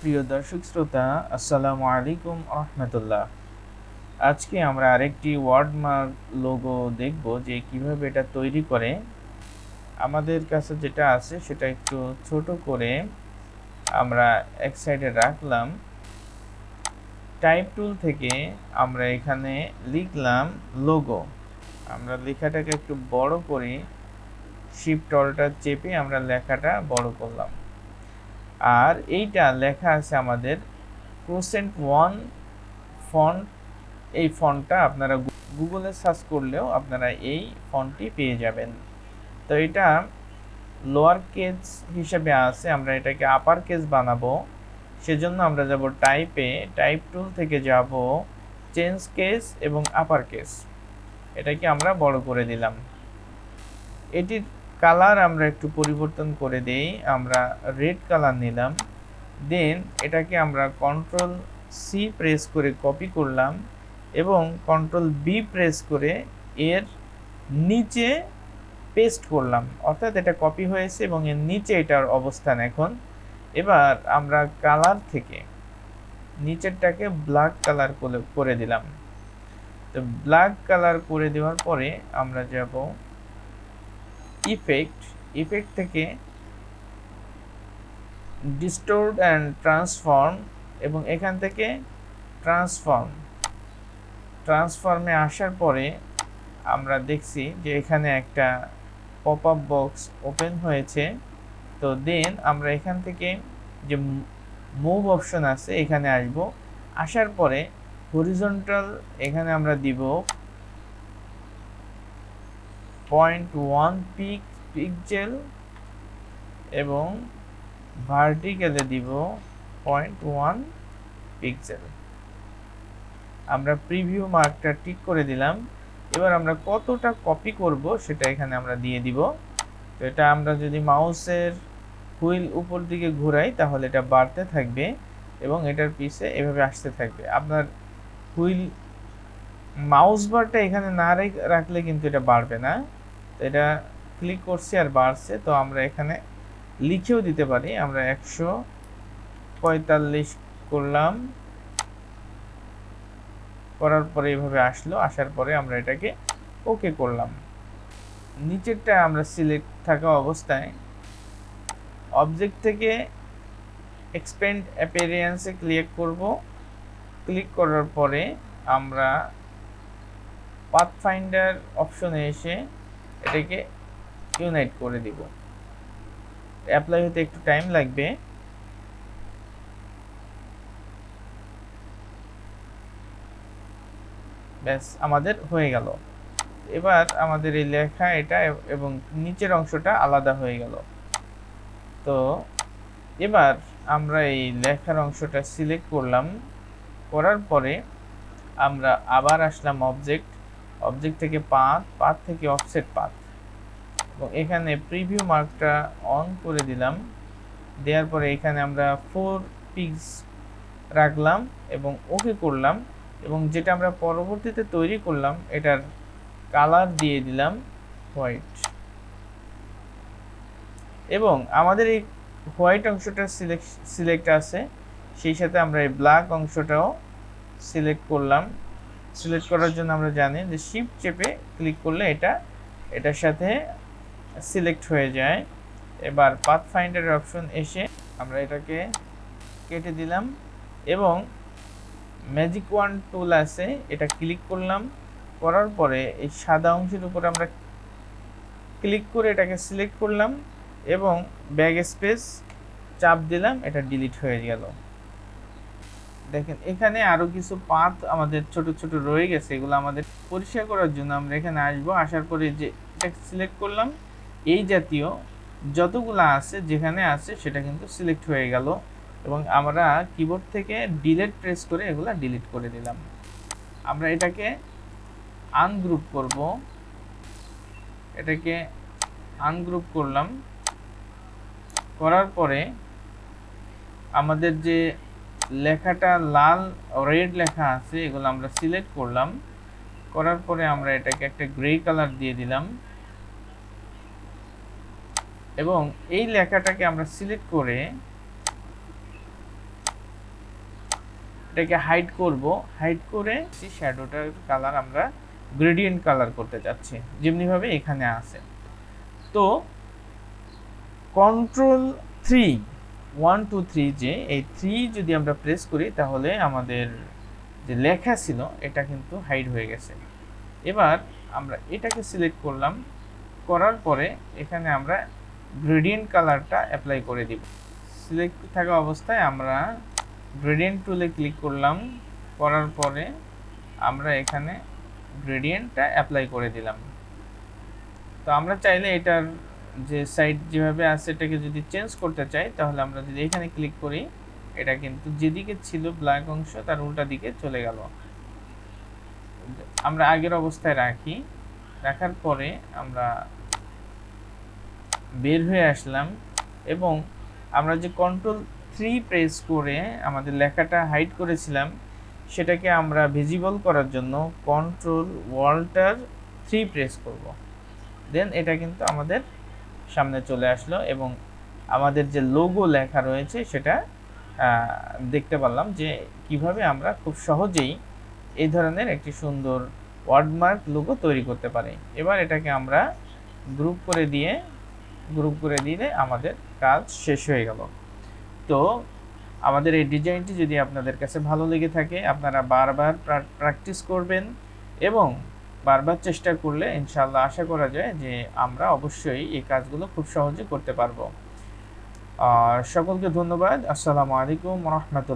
প্রিয় দর্শক শ্রোতা, আসসালামু আলাইকুম রহমতুল্লাহ। আজকে আমরা আরেকটি ওয়ার্ডমার্ক লোগো দেখব যে কিভাবে এটা তৈরি করে। আমাদের কাছে যেটা আছে সেটা একটু ছোট করে আমরা এক সাইডে রাখলাম। টাইপ টুল থেকে আমরা এখানে লিখলাম লোগো। আমরা লেখাটাকে একটু বড় করি, শিফট অল্টার চেপে আমরা লেখাটা বড় করলাম। আর এইটা লেখা আছে আমাদের ক্রোসেন্ট ওয়ান ফন্ট। এই ফন্টটা আপনারা গুগলে সার্চ করলেও আপনারা এই ফন্টটি পেয়ে যাবেন। তো এটা লোয়ার কেস হিসেবে আছে, আমরা এটাকে আপার কেস বানাবো। সেজন্য আমরা যাব টাইপে, টাইপ টুল থেকে যাব চেঞ্জ কেস এবং আপার কেস। এটাকে আমরা বড় করে দিলাম। এটির কালার আমরা একটু পরিবর্তন করে দেই। আমরা রেড কালার নিলাম, দেন এটাকে আমরা কন্ট্রোল সি প্রেস করে কপি করলাম এবং কন্ট্রোল বি প্রেস করে এর নিচে পেস্ট করলাম, অর্থাৎ এটা কপি হয়েছে এবং এর নিচে এটার অবস্থান এখন। এবার আমরা কালার থেকে নিচেরটাকে ব্ল্যাক কালার করে দিলাম। তো ব্ল্যাক কালার করে দেওয়ার পরে আমরা যাব ইফেক্ট থেকে ডিস্টোর্ট অ্যান্ড ট্রান্সফর্ম এবং এখান থেকে ট্রান্সফর্মে আসার পরে আমরা দেখছি যে এখানে একটা পপ আপ বক্স ওপেন হয়েছে। তো দেন আমরা এখান থেকে যে মুভ অপশন আছে এখানে আসব। আসার পরে হরিজন্টাল এখানে আমরা দিব 0.1 পিক্সেল এবং ভার্টিক্যালে দিব 0.1 পিক্সেল। আমরা প্রিভিউ মার্কটা টিক করে দিলাম। এবার আমরা কতটা কপি করব সেটা এখানে আমরা দিয়ে দিব। তো এটা আমরা যদি মাউসের হুইল উপর দিকে ঘোরাই তাহলে এটা বাড়তে থাকবে এবং এটার পিছে এভাবে আসতে থাকবে। আপনার হুইল মাউস বারটা এখানে না রাখলে কিন্তু এটা বাড়বে না। তো এটা ক্লিক করছি আর বাড়ছে। তো আমরা এখানে লিখেও দিতে পারি। আমরা 145 করলাম, করার পরে এইভাবে আসলো। আসার পরে আমরা এটাকে ওকে করলাম। নিচেরটা আমরা সিলেক্ট থাকা অবস্থায় অবজেক্ট থেকে এক্সপ্যান্ড অ্যাপিয়ারেন্সে ক্লিক করব। ক্লিক করার পরে আমরা পাথফাইন্ডার অপশনে এসে এটাকে ইউনাইট করে দিব। অ্যাপ্লাই হতে একটু টাইম লাগবে। ব্যাস, আমাদের হয়ে গেল। এবার আমাদের এই লেখা এটা এবং নিচের অংশটা আলাদা হয়ে গেল। তো এবার আমরা এই লেখার অংশটা সিলেক্ট করলাম। করার পরে আমরা আবার আসলাম অবজেক্ট থেকে পাথ থেকে অফসেট পাথ এবং এখানে প্রিভিউ মার্কটা অন করে দিলাম। দেওয়ার পরে এখানে আমরা 4 পিক্স রাখলাম এবং ওকে করলাম এবং যেটা আমরা পরবর্তীতে তৈরি করলাম এটার কালার দিয়ে দিলাম হোয়াইট এবং আমাদের এই হোয়াইট অংশটা সিলেক্ট আছে, সেই সাথে আমরা এই ব্ল্যাক অংশটাও সিলেক্ট করলাম। সিলেক্ট করার জন্য আমরা জানি যে শিফট চেপে ক্লিক করলে এটার সাথে সিলেক্ট হয়ে যায়। এবার পাথফাইন্ডার অপশন এসে আমরা এটাকে কেটে দিলাম এবং ম্যাজিক ওয়ান টুল আছে, এটা ক্লিক করলাম। করার পরে এই সাদা অংশের উপর আমরা ক্লিক করে এটাকে সিলেক্ট করলাম এবং ব্যাক স্পেস চাপ দিলাম, এটা ডিলিট হয়ে গেল। দেখেন এখানে আরো কিছু পাথ আমাদের ছোট ছোট রয়ে গেছে, এগুলো আমাদের পরিষ্কার করার জন্য আমরা এখানে আসবো। আসার পরে যে এটা সিলেক্ট করলাম, এই জাতীয় যতগুলো আছে যেখানে আছে সেটা কিন্তু সিলেক্ট হয়ে গেল এবং আমরা কিবোর্ড থেকে ডিলিট প্রেস করে এগুলো ডিলিট করে দিলাম। আমরা এটাকে আনগ্রুপ করব। এটাকে আনগ্রুপ করলাম। করার পরে আমাদের যে লেখাটা লাল রেড লেখা আছে এগুলো আমরা সিলেক্ট করলাম। করার পরে আমরা এটাকে একটা গ্রে কালার দিয়ে দিলাম এবং এই লেখাটাকে আমরা সিলেক্ট করে এটাকে হাইড করব। হাইড করে শ্যাডোটার কালার আমরা গ্রেডিয়েন্ট কালার করতে যাচ্ছি, যেমনিভাবে এখানে আছে। তো কন্ট্রোল 3, 1 2 3, যে এই 3 যদি আমরা প্রেস করি তাহলে আমাদের যে লেখা ছিল এটা কিন্তু হাইড হয়ে গেছে। এবার আমরা এটাকে সিলেক্ট করলাম, করার পরে এখানে আমরা গ্রেডিয়েন্ট কালারটা অ্যাপ্লাই করে দিব। সিলেক্ট থাকা অবস্থায় আমরা গ্রেডিয়েন্ট টুলে ক্লিক করলাম, করার পরে আমরা এখানে গ্রেডিয়েন্টটা অ্যাপ্লাই করে দিলাম। তো আমরা চাইলে এটার যে সাইড যেভাবে আছে এটাকে যদি চেঞ্জ করতে চাই, তাহলে আমরা যদি এখানে ক্লিক করি, এটা কিন্তু যেদিকে ছিল ব্ল্যাক অংশ তার উল্টা দিকে চলে গেল। আমরা আগের অবস্থায় রাখি, রাখার পরে আমরা বের হয়ে আসলাম এবং আমরা যে কন্ট্রোল 3 প্রেস করে আমাদের লেখাটা হাইড করেছিলাম, সেটাকে আমরা ভিজিবল করার জন্য কন্ট্রোল ওয়াল্টার 3 প্রেস করব। দেন এটা কিন্তু আমাদের সামনে চলে আসলো এবং আমাদের যে লোগো লেখা রয়েছে সেটা দেখতে পারলাম যে কিভাবে আমরা খুব সহজেই এই ধরনের একটি সুন্দর ওয়ার্ডমার্ক লোগো তৈরি করতে পারি। এবার এটাকে আমরা গ্রুপ করে দিলে আমাদের কাজ শেষ হয়ে গেল। তো আমাদের এই ডিজাইনটি যদি আপনাদের কাছে ভালো লেগে থাকে, আপনারা বারবার প্র্যাকটিস করবেন এবং বারবার চেষ্টা করলে ইনশাআল্লাহ আশা করা যায় যে আমরা অবশ্যই এই কাজগুলো খুব সহজে করতে পারবো। আর সকলকে ধন্যবাদ। আসসালামু আলাইকুম ওয়া রাহমাতুল্লাহ।